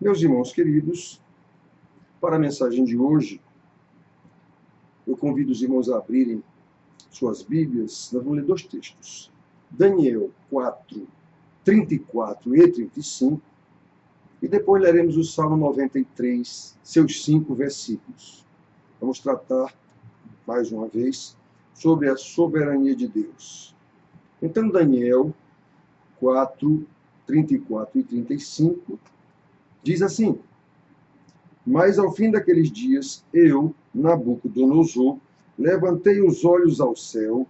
Meus irmãos queridos, para a mensagem de hoje, eu convido os irmãos a abrirem suas Bíblias. Nós vamos ler dois textos. Daniel 4, 34 e 35. E depois leremos o Salmo 93, seus 5 versículos. Vamos tratar, mais uma vez, sobre a soberania de Deus. Então, Daniel 4, 34 e 35, diz assim: Mas ao fim daqueles dias, eu, Nabucodonosor, levantei os olhos ao céu,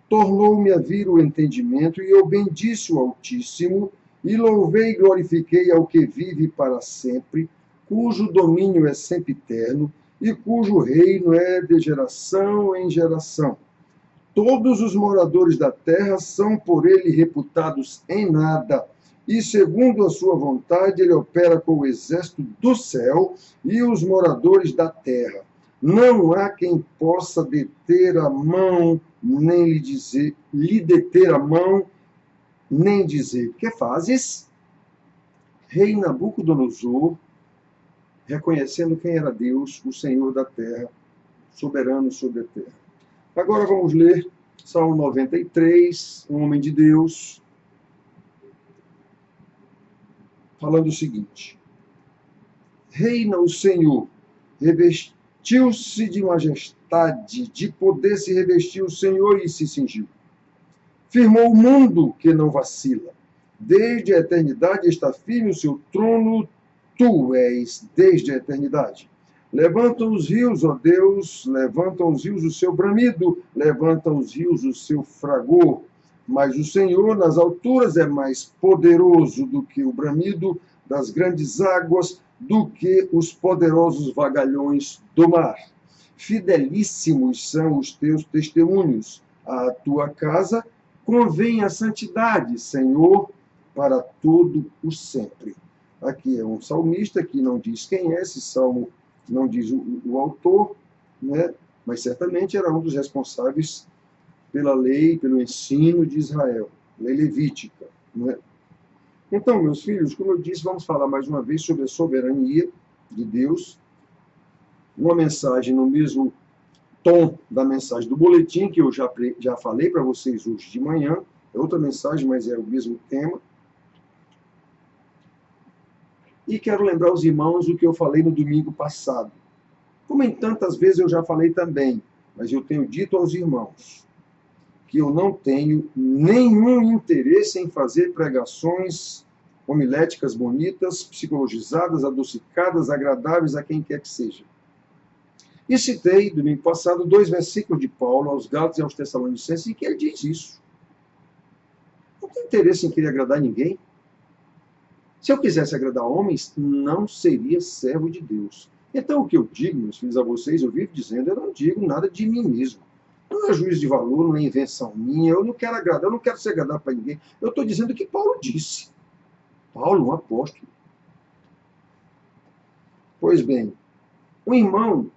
tornou-me a vir o entendimento, e eu bendisse o Altíssimo, e louvei e glorifiquei ao que vive para sempre, cujo domínio é sempre eterno, e cujo reino é de geração em geração. Todos os moradores da terra são por ele reputados em nada, e segundo a sua vontade ele opera com o exército do céu e os moradores da terra. Não há quem possa deter a mão, nem lhe deter a mão, nem dizer: que fazes? Rei Nabucodonosor, reconhecendo quem era Deus, o Senhor da terra, soberano sobre a terra. Agora vamos ler Salmo 93, um homem de Deus, falando o seguinte: Reina o Senhor, revestiu-se de majestade, de poder se revestiu o Senhor e se cingiu. Firmou o mundo que não vacila. Desde a eternidade está firme o seu trono, tu és desde a eternidade. Levantam os rios, ó Deus, levantam os rios o seu bramido, levantam os rios o seu fragor. Mas o Senhor nas alturas é mais poderoso do que o bramido das grandes águas, do que os poderosos vagalhões do mar. Fidelíssimos são os teus testemunhos. À tua casa convém a santidade, Senhor, para todo o sempre. Aqui é um salmista que não diz quem é, esse salmo não diz o autor, né? Mas certamente era um dos responsáveis pela lei, pelo ensino de Israel, lei levítica, né? Então, meus filhos, como eu disse, vamos falar mais uma vez sobre a soberania de Deus, uma mensagem no mesmo tom da mensagem do boletim, que eu já falei para vocês hoje de manhã, é outra mensagem, mas é o mesmo tema. E quero lembrar aos irmãos o que eu falei no domingo passado. Como em tantas vezes eu já falei também, mas eu tenho dito aos irmãos que eu não tenho nenhum interesse em fazer pregações homiléticas bonitas, psicologizadas, adocicadas, agradáveis a quem quer que seja. E citei, domingo passado, 2 versículos de Paulo aos Gálatas e aos Tessalonicenses, em que ele diz isso. Não tem interesse em querer agradar ninguém. Se eu quisesse agradar homens, não seria servo de Deus. Então, o que eu digo, meus filhos, a vocês, eu vivo dizendo, eu não digo nada de mim mesmo. Não é juízo de valor, não é invenção minha, eu não quero agradar, eu não quero ser agradar para ninguém. Eu estou dizendo o que Paulo disse. Paulo, um apóstolo. Pois bem, um irmão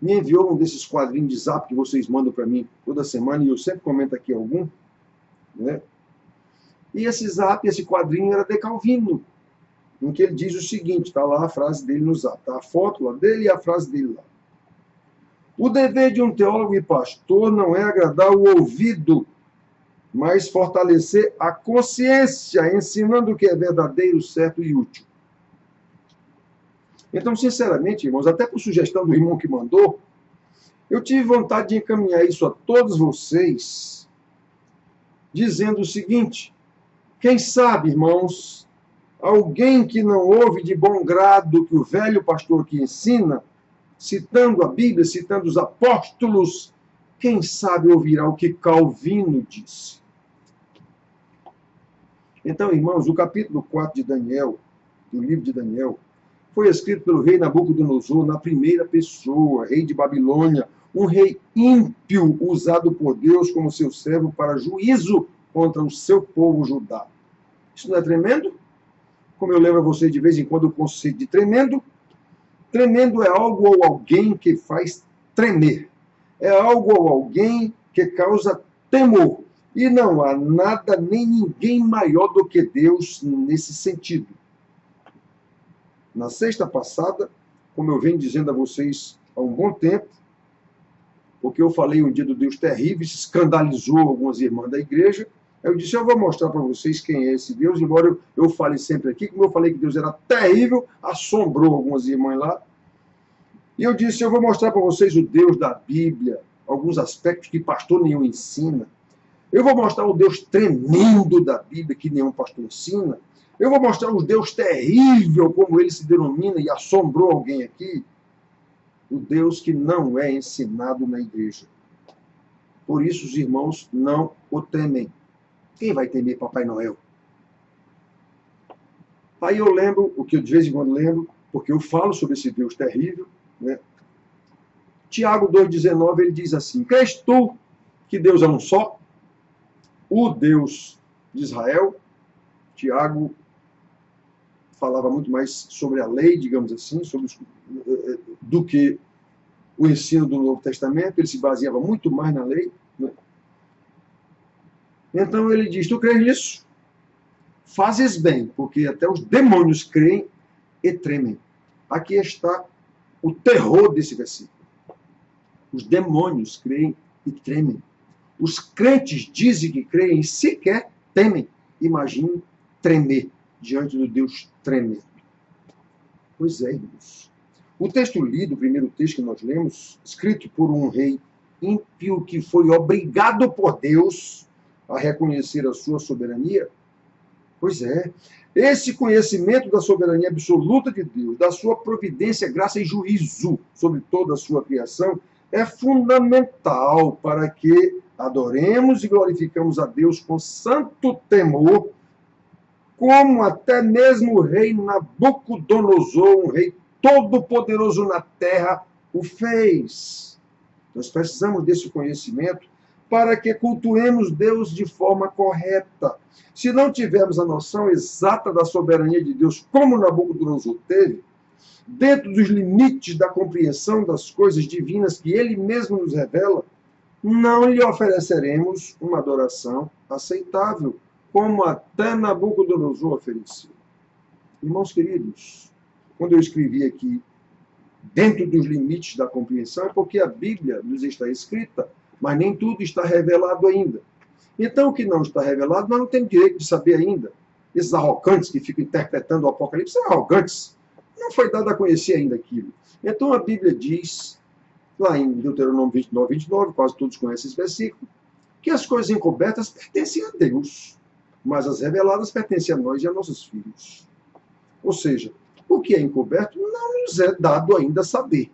me enviou um desses quadrinhos de zap que vocês mandam para mim toda semana, e eu sempre comento aqui algum, né? E esse zap, esse quadrinho era de Calvino, em que ele diz o seguinte, está lá a frase dele no zap, está a foto lá dele e a frase dele lá. O dever de um teólogo e pastor não é agradar o ouvido, mas fortalecer a consciência, ensinando o que é verdadeiro, certo e útil. Então, sinceramente, irmãos, até por sugestão do irmão que mandou, eu tive vontade de encaminhar isso a todos vocês, dizendo o seguinte: quem sabe, irmãos, alguém que não ouve de bom grado que o velho pastor que ensina, citando a Bíblia, citando os apóstolos, quem sabe ouvirá o que Calvino disse. Então, irmãos, o capítulo 4 de Daniel, do livro de Daniel, foi escrito pelo rei Nabucodonosor na primeira pessoa, rei de Babilônia, um rei ímpio usado por Deus como seu servo para juízo contra o seu povo Judá. Isso não é tremendo? Como eu lembro a vocês de vez em quando o conceito de tremendo. Tremendo é algo ou alguém que faz tremer. É algo ou alguém que causa temor. E não há nada nem ninguém maior do que Deus nesse sentido. Na sexta passada, como eu venho dizendo a vocês há um bom tempo, porque eu falei um dia do Deus terrível, isso escandalizou algumas irmãs da igreja. Eu disse, eu vou mostrar para vocês quem é esse Deus, embora eu fale sempre aqui, como eu falei que Deus era terrível, assombrou algumas irmãs lá. E eu disse, eu vou mostrar para vocês o Deus da Bíblia, alguns aspectos que pastor nenhum ensina. Eu vou mostrar o Deus tremendo da Bíblia, que nenhum pastor ensina. Eu vou mostrar o Deus terrível, como ele se denomina, e assombrou alguém aqui. O Deus que não é ensinado na igreja. Por isso os irmãos não o temem. Quem vai temer Papai Noel? Aí eu lembro, o que eu de vez em quando lembro, porque eu falo sobre esse Deus terrível, né? Tiago 2,19, ele diz assim, crês tu que Deus é um só? O Deus de Israel? Tiago falava muito mais sobre a lei, digamos assim, do que o ensino do Novo Testamento, ele se baseava muito mais na lei. Né? Então ele diz, tu crês nisso? Fazes bem, porque até os demônios creem e tremem. Aqui está o terror desse versículo. Os demônios creem e tremem. Os crentes dizem que creem e sequer temem. Imagine tremer diante do Deus tremendo. Pois é, irmãos. O texto lido, o primeiro texto que nós lemos, escrito por um rei ímpio que foi obrigado por Deus a reconhecer a sua soberania. Pois é, esse conhecimento da soberania absoluta de Deus, da sua providência, graça e juízo sobre toda a sua criação, é fundamental para que adoremos e glorificamos a Deus com santo temor, como até mesmo o rei Nabucodonosor, um rei todo-poderoso na terra, o fez. Nós precisamos desse conhecimento para que cultuemos Deus de forma correta. Se não tivermos a noção exata da soberania de Deus, como Nabucodonosor teve, dentro dos limites da compreensão das coisas divinas que ele mesmo nos revela, não lhe ofereceremos uma adoração aceitável, como até Nabucodonosor ofereceu. Irmãos queridos, quando eu escrevi aqui, dentro dos limites da compreensão, é porque a Bíblia nos está escrita, mas nem tudo está revelado ainda. Então, o que não está revelado, nós não temos direito de saber ainda. Esses arrogantes que ficam interpretando o Apocalipse são arrogantes. Não foi dado a conhecer ainda aquilo. Então, a Bíblia diz, lá em Deuteronômio 29, quase todos conhecem esse versículo, que as coisas encobertas pertencem a Deus, mas as reveladas pertencem a nós e a nossos filhos. Ou seja, o que é encoberto não nos é dado ainda saber.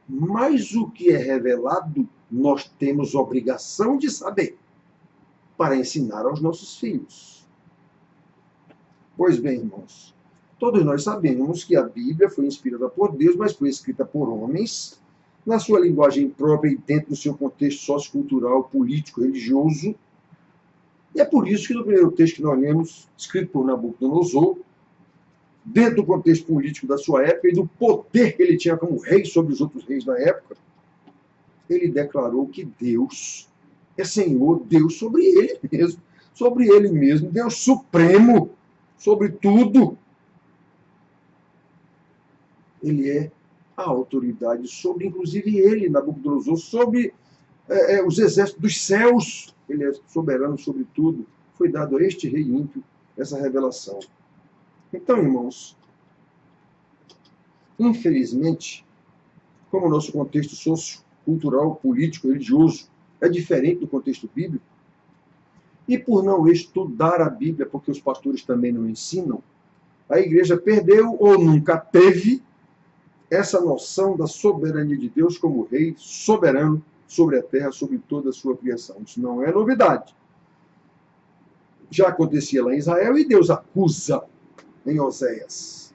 Mas o que é revelado, nós temos obrigação de saber, para ensinar aos nossos filhos. Pois bem, irmãos, todos nós sabemos que a Bíblia foi inspirada por Deus, mas foi escrita por homens, na sua linguagem própria e dentro do seu contexto sociocultural, político, religioso. E é por isso que no primeiro texto que nós lemos, escrito por Nabucodonosor, dentro do contexto político da sua época e do poder que ele tinha como rei sobre os outros reis da época, ele declarou que Deus é Senhor, Deus sobre ele mesmo, Deus supremo sobre tudo. Ele é a autoridade sobre, inclusive ele, Nabucodonosor, sobre os exércitos dos céus. Ele é soberano sobre tudo. Foi dado a este rei ímpio essa revelação. Então, irmãos, infelizmente, como o nosso contexto sociocultural, político, religioso é diferente do contexto bíblico, e por não estudar a Bíblia, porque os pastores também não ensinam, a igreja perdeu ou nunca teve essa noção da soberania de Deus como rei soberano sobre a terra, sobre toda a sua criação. Isso não é novidade. Já acontecia lá em Israel e Deus acusa em Oséias.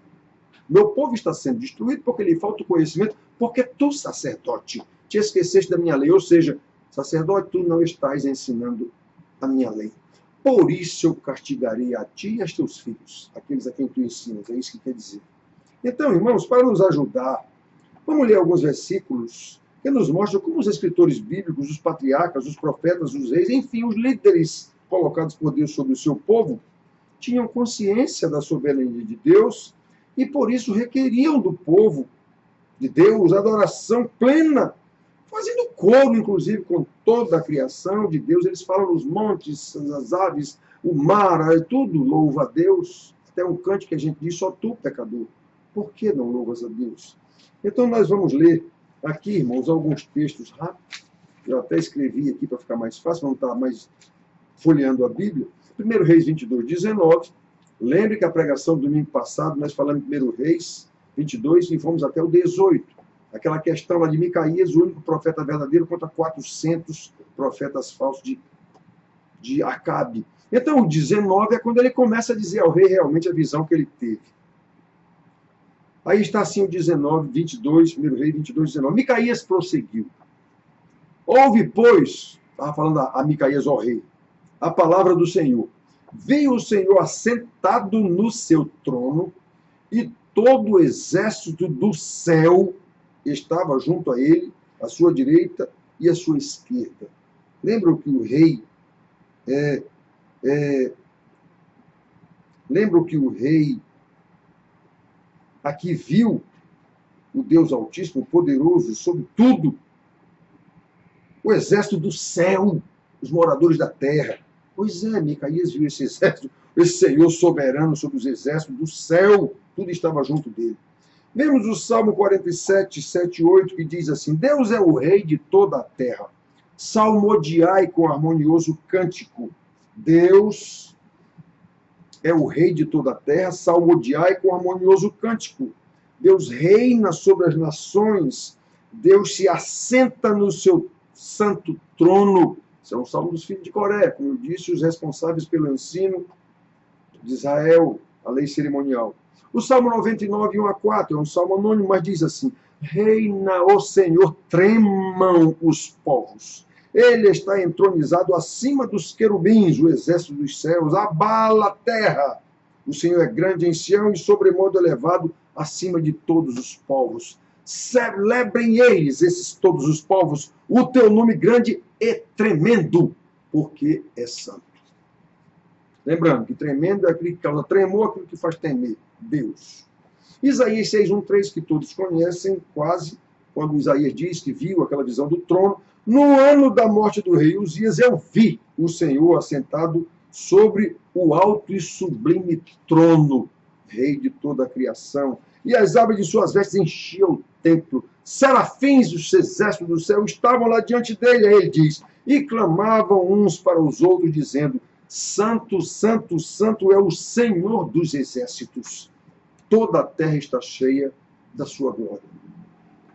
Meu povo está sendo destruído porque lhe falta o conhecimento, porque tu, sacerdote, te esqueceste da minha lei. Ou seja, sacerdote, tu não estás ensinando a minha lei. Por isso eu castigarei a ti e a teus filhos, aqueles a quem tu ensinas. É isso que quer dizer. Então, irmãos, para nos ajudar, vamos ler alguns versículos que nos mostram como os escritores bíblicos, os patriarcas, os profetas, os reis, enfim, os líderes colocados por Deus sobre o seu povo, tinham consciência da soberania de Deus e por isso requeriam do povo de Deus adoração plena, fazendo coro, inclusive, com toda a criação de Deus. Eles falam nos montes, as aves, o mar, tudo louva a Deus. Até um cântico que a gente diz, só tu, pecador. Por que não louvas a Deus? Então nós vamos ler aqui, irmãos, alguns textos rápidos. Eu até escrevi aqui para ficar mais fácil, não estar mais folheando a Bíblia. 1 Reis 22, 19. Lembre que a pregação do domingo passado, nós falamos em 1 Reis 22 e fomos até o 18. Aquela questão lá de Micaías, o único profeta verdadeiro contra 400 profetas falsos de Acabe. Então o 19 é quando ele começa a dizer ao rei realmente a visão que ele teve. Aí está assim o 19, 22, 1 Reis 22, 19. Micaías prosseguiu. Ouve, pois, estava falando a Micaías, ó rei, a palavra do Senhor. Veio o Senhor assentado no seu trono, e todo o exército do céu estava junto a ele, à sua direita e à sua esquerda. Lembram que o rei aqui viu o Deus Altíssimo, poderoso sobre tudo, o exército do céu, os moradores da terra. Pois é, Micaías viu esse exército, esse Senhor soberano sobre os exércitos do céu, tudo estava junto dele. Vemos o Salmo 47, 7 e 8, que diz assim: Deus é o rei de toda a terra. Salmodiai com harmonioso cântico. Deus é o rei de toda a terra, salmodiai com harmonioso cântico. Deus reina sobre as nações, Deus se assenta no seu santo trono. Esse é um salmo dos filhos de Coré, como eu disse, os responsáveis pelo ensino de Israel, a lei cerimonial. O Salmo 99, 1 a 4, é um salmo anônimo, mas diz assim: Reina, ó Senhor, tremam os povos. Ele está entronizado acima dos querubins, o exército dos céus, abala a terra. O Senhor é grande em Sião e sobremodo elevado acima de todos os povos. Celebrem eles, esses todos os povos, o teu nome grande e tremendo, porque é santo. Lembrando que tremendo é aquele que causa tremor, aquilo que faz temer, Deus. Isaías 6:1-3, que todos conhecem quase, quando Isaías diz que viu aquela visão do trono. No ano da morte do rei Uzias, eu vi o Senhor assentado sobre o alto e sublime trono, rei de toda a criação. E as abas de suas vestes enchiam o templo. Serafins, os exércitos do céu, estavam lá diante dele, aí ele diz, e clamavam uns para os outros, dizendo: Santo, Santo, Santo é o Senhor dos exércitos. Toda a terra está cheia da sua glória.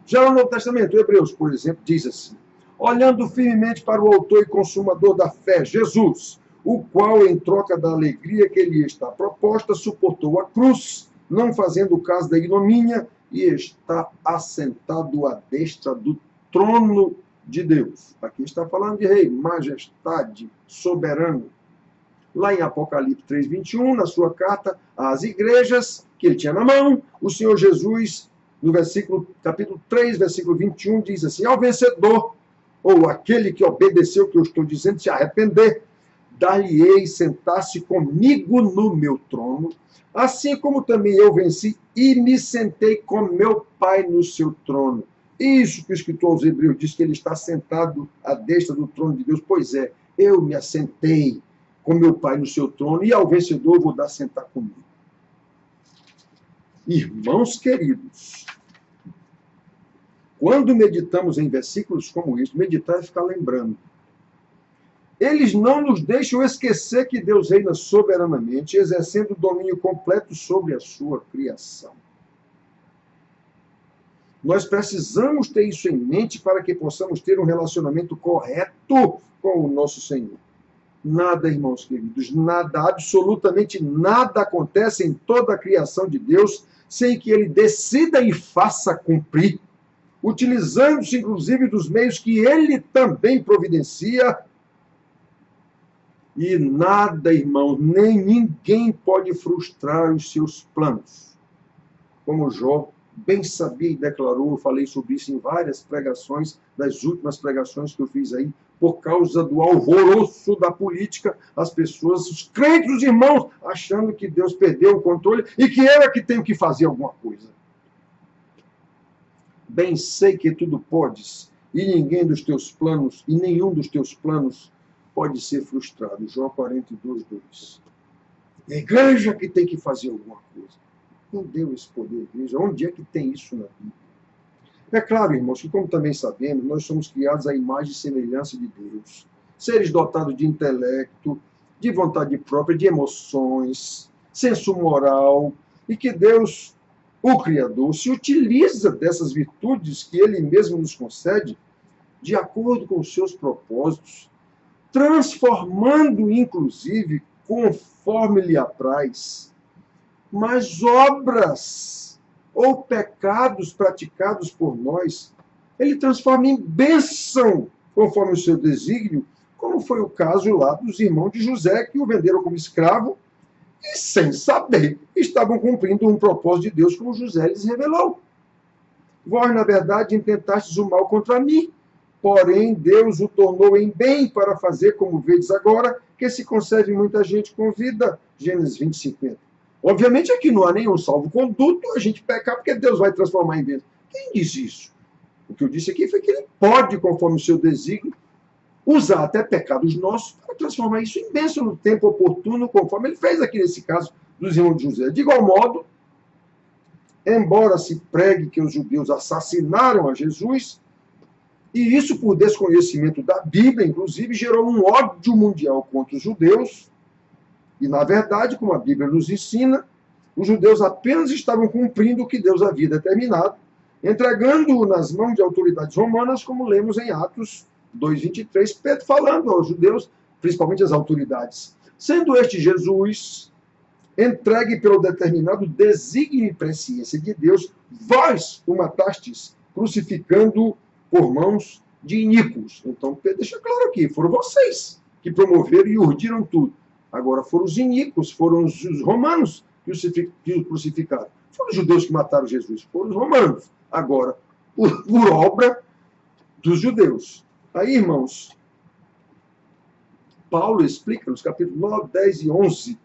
Já no Novo Testamento, Hebreus, por exemplo, diz assim: olhando firmemente para o autor e consumador da fé, Jesus, o qual, em troca da alegria que lhe está proposta, suportou a cruz, não fazendo caso da ignomínia, e está assentado à destra do trono de Deus. Aqui está falando de rei, majestade, soberano. Lá em Apocalipse 3:21, na sua carta às igrejas que ele tinha na mão, o Senhor Jesus, no capítulo 3, versículo 21, diz assim: ao vencedor, ou aquele que obedeceu o que eu estou dizendo, se arrepender, dar-lhe-ei sentar-se comigo no meu trono, assim como também eu venci e me sentei com meu Pai no seu trono. Isso que o escritor aos Hebreus diz que ele está sentado à destra do trono de Deus. Pois é, eu me assentei com meu Pai no seu trono, e ao vencedor eu vou dar sentar comigo. Irmãos queridos, quando meditamos em versículos como este, meditar é ficar lembrando. Eles não nos deixam esquecer que Deus reina soberanamente, exercendo domínio completo sobre a sua criação. Nós precisamos ter isso em mente para que possamos ter um relacionamento correto com o nosso Senhor. Nada, irmãos queridos, nada, absolutamente nada acontece em toda a criação de Deus sem que Ele decida e faça cumprir, utilizando-se inclusive dos meios que Ele também providencia. E nada, irmãos, nem ninguém pode frustrar os seus planos. Como Jó bem sabia e declarou, eu falei sobre isso em várias pregações, das últimas pregações que eu fiz aí, por causa do alvoroço da política, as pessoas, os crentes, os irmãos, achando que Deus perdeu o controle e que eu é que tenho que fazer alguma coisa. Bem sei que tudo podes, e ninguém dos teus planos, e nenhum dos teus planos pode ser frustrado. João 42, 2. É a igreja que tem que fazer alguma coisa. Quem deu esse poder, igreja? Onde é que tem isso na Bíblia? É claro, irmãos, que como também sabemos, nós somos criados à imagem e semelhança de Deus. Seres dotados de intelecto, de vontade própria, de emoções, senso moral, e que Deus, o Criador, se utiliza dessas virtudes que Ele mesmo nos concede, de acordo com os seus propósitos, transformando, inclusive, conforme lhe apraz, mas obras ou pecados praticados por nós, ele transforma em bênção, conforme o seu desígnio, como foi o caso lá dos irmãos de José, que o venderam como escravo, e sem saber, estavam cumprindo um propósito de Deus, como José lhes revelou. Vós, na verdade, intentastes o mal contra mim, porém Deus o tornou em bem para fazer, como vedes agora, que se conserve muita gente com vida. Gênesis 20, 50. Obviamente aqui não há nenhum salvo-conduto, a gente pecar porque Deus vai transformar em bênção. Quem diz isso? O que eu disse aqui foi que ele pode, conforme o seu desígnio, usar até pecados nossos para transformar isso em bênção no tempo oportuno, conforme ele fez aqui nesse caso dos irmãos de José. De igual modo, embora se pregue que os judeus assassinaram a Jesus, e isso por desconhecimento da Bíblia, inclusive, gerou um ódio mundial contra os judeus, e, na verdade, como a Bíblia nos ensina, os judeus apenas estavam cumprindo o que Deus havia determinado, entregando-o nas mãos de autoridades romanas, como lemos em Atos 2:23, Pedro falando aos judeus, principalmente às autoridades. Sendo este Jesus entregue pelo determinado desígnio e presciência de Deus, vós o matastes, crucificando-o por mãos de iníquos. Então, Pedro deixa claro aqui, foram vocês que promoveram e urdiram tudo. Agora foram os iníquos, foram os romanos que o crucificaram. Foram os judeus que mataram Jesus, foram os romanos. Agora, por obra dos judeus. Aí, irmãos, Paulo explica nos capítulos 9, 10 e 11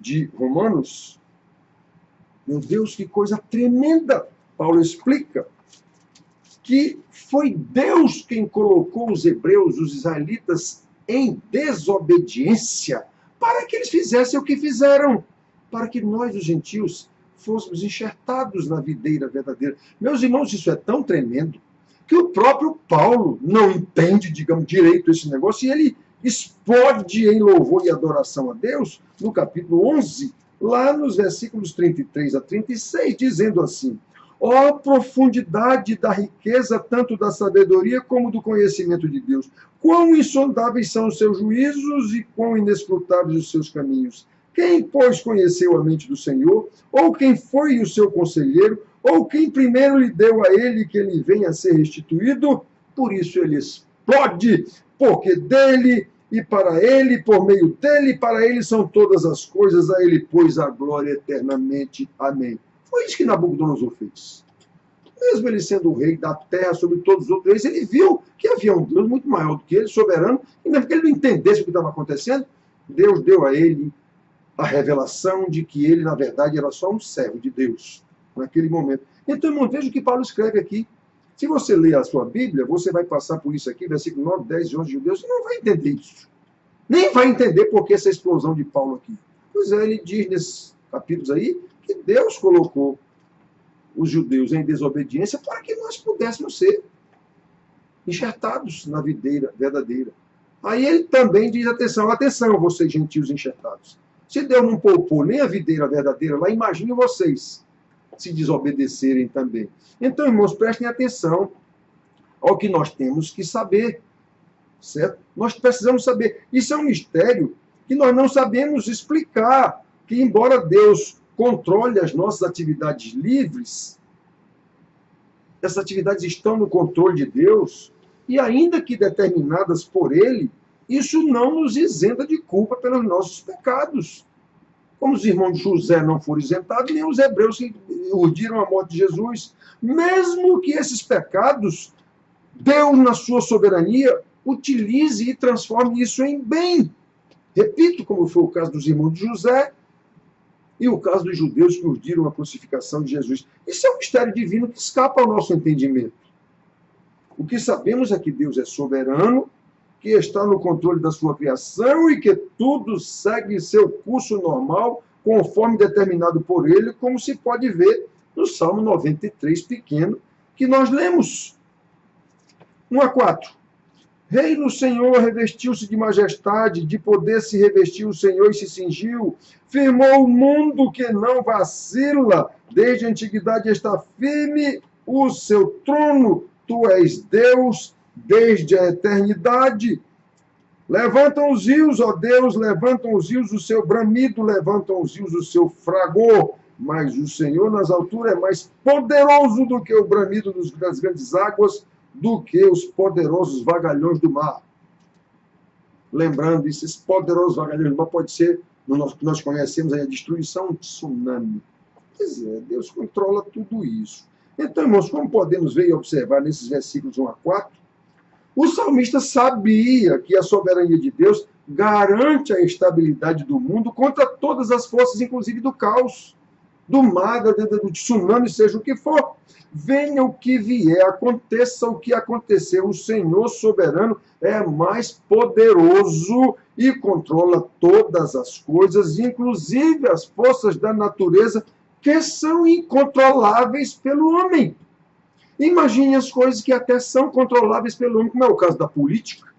de Romanos, meu Deus, que coisa tremenda! Paulo explica que foi Deus quem colocou os hebreus, os israelitas, em desobediência, para que eles fizessem o que fizeram, para que nós, os gentios, fôssemos enxertados na videira verdadeira. Meus irmãos, isso é tão tremendo, que o próprio Paulo não entende, digamos, direito esse negócio, e ele explode em louvor e adoração a Deus, no capítulo 11, lá nos versículos 33 a 36, dizendo assim: ó profundidade da riqueza, tanto da sabedoria como do conhecimento de Deus! Quão insondáveis são os seus juízos e quão inescrutáveis os seus caminhos! Quem, pois, conheceu a mente do Senhor? Ou quem foi o seu conselheiro? Ou quem primeiro lhe deu a ele que ele venha a ser restituído? Por isso ele explode, porque dele e para ele, por meio dele, para ele são todas as coisas, a ele, pois, a glória eternamente. Amém. Foi isso que Nabucodonosor fez. Mesmo ele sendo o rei da terra sobre todos os outros reis, ele viu que havia um Deus muito maior do que ele, soberano, e mesmo que ele não entendesse o que estava acontecendo, Deus deu a ele a revelação de que ele, na verdade, era só um servo de Deus, naquele momento. Então, irmão, veja o que Paulo escreve aqui. Se você ler a sua Bíblia, você vai passar por isso aqui, versículo 9, 10 e 11 de Judeus, você não vai entender isso. Nem vai entender por que essa explosão de Paulo aqui. Pois é, ele diz nesses capítulos aí que Deus colocou os judeus em desobediência para que nós pudéssemos ser enxertados na videira verdadeira. Aí ele também diz, atenção, atenção, vocês gentios enxertados. Se Deus não poupou nem a videira verdadeira lá, imagine vocês se desobedecerem também. Então, irmãos, prestem atenção ao que nós temos que saber, certo? Nós precisamos saber. Isso é um mistério que nós não sabemos explicar, que embora Deus controle as nossas atividades livres, essas atividades estão no controle de Deus, e ainda que determinadas por Ele, isso não nos isenta de culpa pelos nossos pecados. Como os irmãos de José não foram isentados, nem os hebreus que urdiram a morte de Jesus. Mesmo que esses pecados, Deus, na sua soberania, utilize e transforme isso em bem. Repito, como foi o caso dos irmãos de José e o caso dos judeus que urdiram a crucificação de Jesus. Isso é um mistério divino que escapa ao nosso entendimento. O que sabemos é que Deus é soberano, que está no controle da sua criação e que tudo segue seu curso normal, conforme determinado por ele, como se pode ver no Salmo 93 pequeno, que nós lemos. 1 a 4. Rei do Senhor revestiu-se de majestade, de poder se revestiu o Senhor e se cingiu. Firmou o mundo que não vacila, desde a antiguidade está firme o seu trono. Tu és Deus desde a eternidade. Levantam os rios, ó Deus, levantam os rios o seu bramido, levantam os rios o seu fragor. Mas o Senhor nas alturas é mais poderoso do que o bramido das grandes águas, do que os poderosos vagalhões do mar. Lembrando, esses poderosos vagalhões do mar pode ser, no que nós conhecemos, a destruição, um tsunami. Quer dizer, Deus controla tudo isso. Então, irmãos, como podemos ver e observar nesses versículos 1 a 4, o salmista sabia que a soberania de Deus garante a estabilidade do mundo contra todas as forças, inclusive do caos, do mar, do tsunami, seja o que for. Venha o que vier, aconteça o que acontecer, o Senhor soberano é mais poderoso e controla todas as coisas, inclusive as forças da natureza, que são incontroláveis pelo homem. Imagine as coisas que até são controláveis pelo homem, como é o caso da política.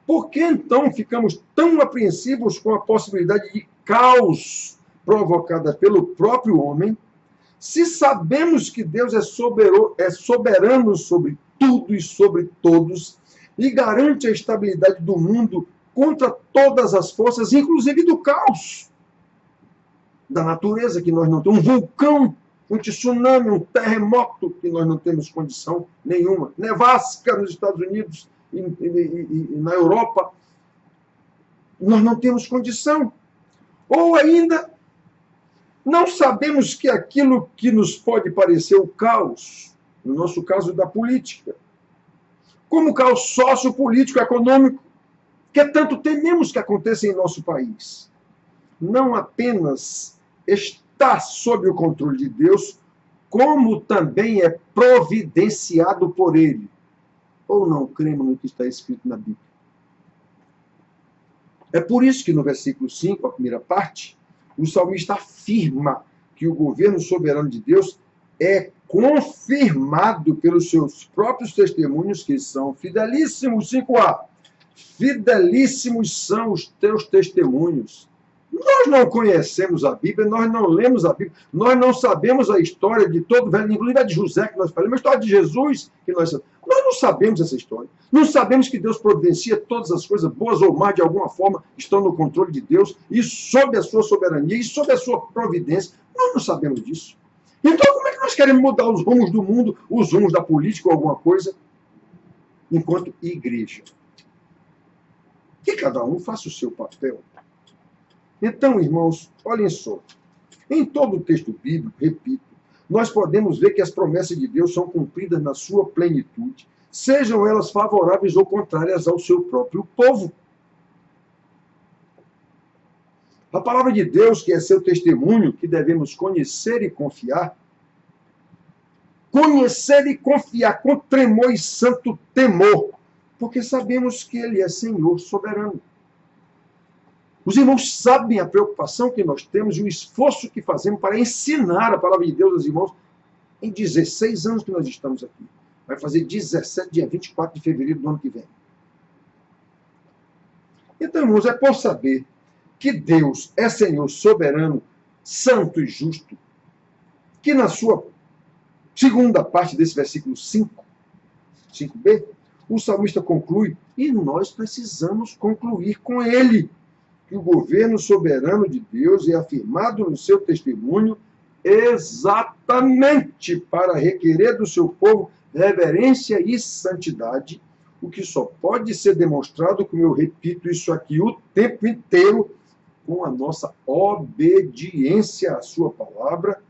Por que então ficamos tão apreensivos com a possibilidade de caos provocada pelo próprio homem, se sabemos que Deus é soberano sobre tudo e sobre todos e garante a estabilidade do mundo contra todas as forças, inclusive do caos, da natureza, que nós não temos, um vulcão, um tsunami, um terremoto, que nós não temos condição nenhuma, nevasca nos Estados Unidos e na Europa, nós não temos condição. Ou ainda, não sabemos que aquilo que nos pode parecer o caos, no nosso caso da política, como o caos sociopolítico, econômico, que tanto tememos que aconteça em nosso país, não apenas está sob o controle de Deus, como também é providenciado por Ele. Ou não cremos no que está escrito na Bíblia? É por isso que no versículo 5, a primeira parte, o salmista afirma que o governo soberano de Deus é confirmado pelos seus próprios testemunhos, que são fidelíssimos. 5a. Fidelíssimos são os teus testemunhos. Nós não conhecemos a Bíblia, nós não lemos a Bíblia, nós não sabemos a história de todo velho, inclusive a de José, que nós falamos, a história de Jesus, que nós não sabemos essa história. Não sabemos que Deus providencia todas as coisas, boas ou más, de alguma forma, estão no controle de Deus, e sob a sua soberania, e sob a sua providência. Nós não sabemos disso. Então, como é que nós queremos mudar os rumos do mundo, os rumos da política ou alguma coisa, enquanto igreja? Que cada um faça o seu papel. Então, irmãos, olhem só. Em todo o texto bíblico, repito, nós podemos ver que as promessas de Deus são cumpridas na sua plenitude, sejam elas favoráveis ou contrárias ao seu próprio povo. A palavra de Deus, que é seu testemunho, que devemos conhecer e confiar com tremor e santo temor, porque sabemos que Ele é Senhor soberano. Os irmãos sabem a preocupação que nós temos e o esforço que fazemos para ensinar a palavra de Deus aos irmãos em 16 anos que nós estamos aqui. Vai fazer 17, dia 24 de fevereiro do ano que vem. Então, irmãos, é por saber que Deus é Senhor soberano, santo e justo, que na sua segunda parte desse versículo 5b, o salmista conclui, e nós precisamos concluir com ele, que o governo soberano de Deus é afirmado no seu testemunho exatamente para requerer do seu povo reverência e santidade, o que só pode ser demonstrado, como eu repito isso aqui o tempo inteiro, com a nossa obediência à sua palavra,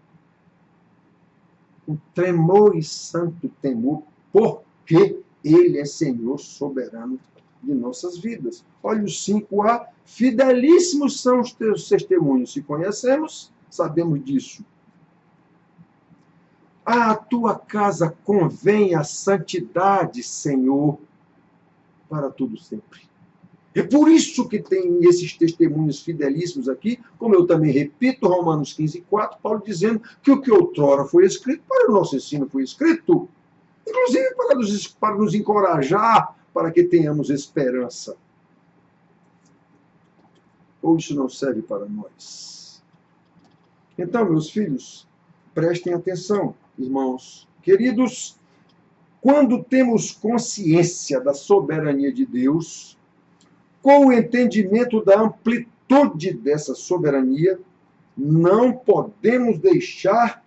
um tremor e santo temor, porque Ele é Senhor soberano de nossas vidas. Olha o 5a. Fidelíssimos são os teus testemunhos. Se conhecemos, sabemos disso. À tua casa convém a santidade, Senhor, para todo sempre. É por isso que tem esses testemunhos fidelíssimos aqui, como eu também repito, Romanos 15:4, Paulo dizendo que o que outrora foi escrito, para o nosso ensino foi escrito, inclusive para nos encorajar, para que tenhamos esperança. Ou isso não serve para nós? Então, meus filhos, prestem atenção, irmãos queridos, quando temos consciência da soberania de Deus, com o entendimento da amplitude dessa soberania, não podemos deixar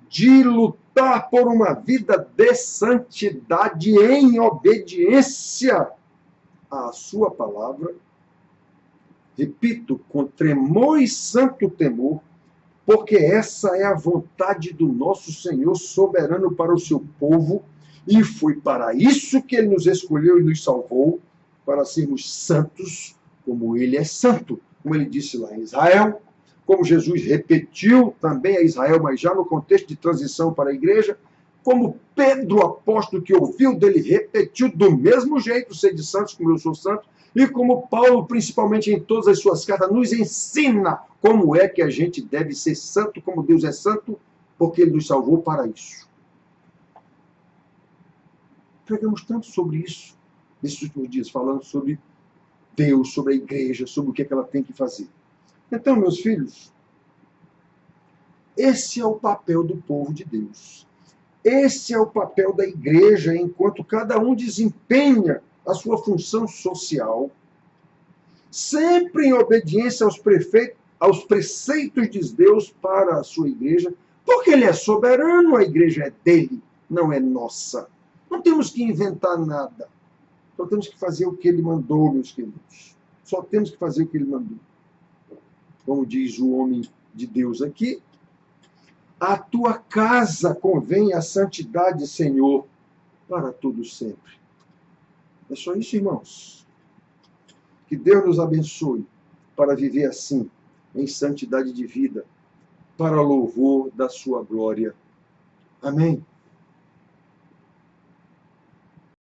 de lutar por uma vida de santidade em obediência à sua palavra. Repito, com tremor e santo temor, porque essa é a vontade do nosso Senhor soberano para o seu povo, e foi para isso que ele nos escolheu e nos salvou, para sermos santos como ele é santo, como ele disse lá em Israel, como Jesus repetiu também a Israel, mas já no contexto de transição para a igreja, como Pedro, apóstolo, que ouviu dele, repetiu do mesmo jeito, sede santos como eu sou santo, e como Paulo, principalmente em todas as suas cartas, nos ensina como é que a gente deve ser santo, como Deus é santo, porque ele nos salvou para isso. Pregamos tanto sobre isso nesses últimos dias, falando sobre Deus, sobre a igreja, sobre o que ela tem que fazer. Então, meus filhos, esse é o papel do povo de Deus. Esse é o papel da igreja, enquanto cada um desempenha a sua função social, sempre em obediência aos preceitos de Deus para a sua igreja, porque ele é soberano, a igreja é dele, não é nossa. Não temos que inventar nada. Só temos que fazer o que ele mandou, meus queridos. Só temos que fazer o que ele mandou. Como diz o homem de Deus aqui, a tua casa convém a santidade, Senhor, para todo sempre. É só isso, irmãos. Que Deus nos abençoe para viver assim, em santidade de vida, para louvor da sua glória. Amém.